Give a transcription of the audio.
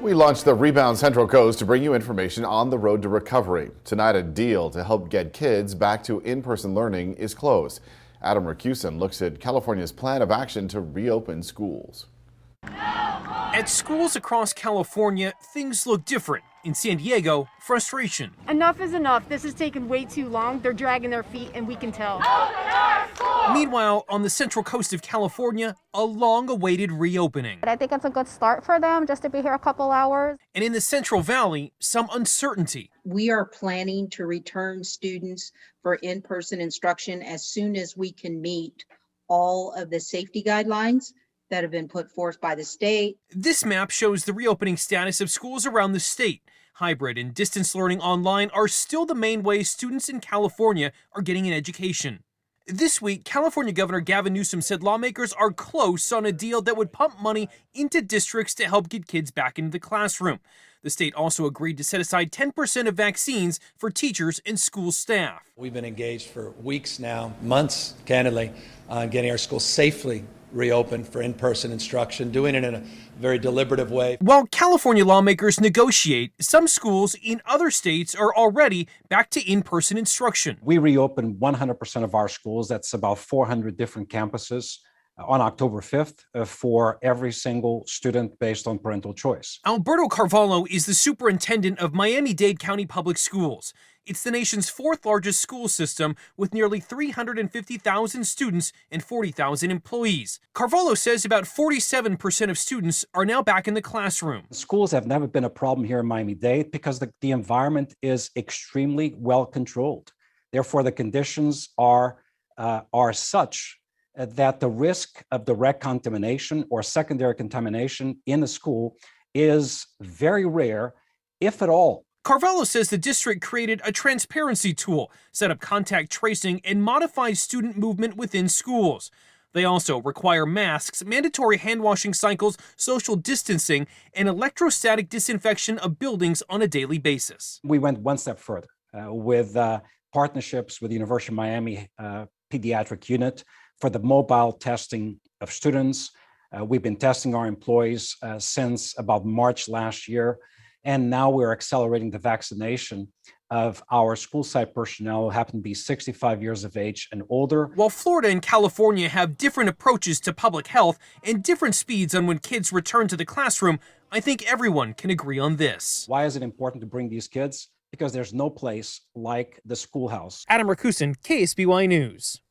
We launched the Rebound Central Coast to bring you information on the road to recovery. Tonight, a deal to help get kids back to in-person learning is closed. Adam Racusin looks at California's plan of action to reopen schools. At schools across California, things look different. In San Diego, frustration. Enough is enough. This is taking way too long. They're dragging their feet, and we can tell. Meanwhile, on the central coast of California, a long-awaited reopening. I think it's a good start for them just to be here a couple hours. And in the Central Valley, some uncertainty. We are planning to return students for in-person instruction as soon as we can meet all of the safety guidelines that have been put forth by the state. This map shows the reopening status of schools around the state. Hybrid and distance learning online are still the main ways students in California are getting an education. This week, California Governor Gavin Newsom said lawmakers are close on a deal that would pump money into districts to help get kids back into the classroom. The state also agreed to set aside 10% of vaccines for teachers and school staff. We've been engaged for weeks now, months, candidly, on getting our schools safely reopened for in-person instruction, doing it in a very deliberative way. While California lawmakers negotiate, some schools in other states are already back to in-person instruction. We reopened 100% of our schools. That's about 400 different campuses on October 5th for every single student based on parental choice. Alberto Carvalho is the superintendent of Miami-Dade County Public Schools. It's the nation's fourth largest school system with nearly 350,000 students and 40,000 employees. Carvalho says about 47% of students are now back in the classroom. Schools have never been a problem here in Miami-Dade because the environment is extremely well controlled. Therefore, the conditions are such that the risk of direct contamination or secondary contamination in the school is very rare, if at all. Carvalho says the district created a transparency tool, set up contact tracing, and modified student movement within schools. They also require masks, mandatory hand washing cycles, social distancing, and electrostatic disinfection of buildings on a daily basis. We went one step further with partnerships with the University of Miami Pediatric Unit for the mobile testing of students. We've been testing our employees since about March last year. And now we're accelerating the vaccination of our school site personnel who happen to be 65 years of age and older. While Florida and California have different approaches to public health and different speeds on when kids return to the classroom, I think everyone can agree on this. Why is it important to bring these kids? Because there's no place like the schoolhouse. Adam Racusin, KSBY News.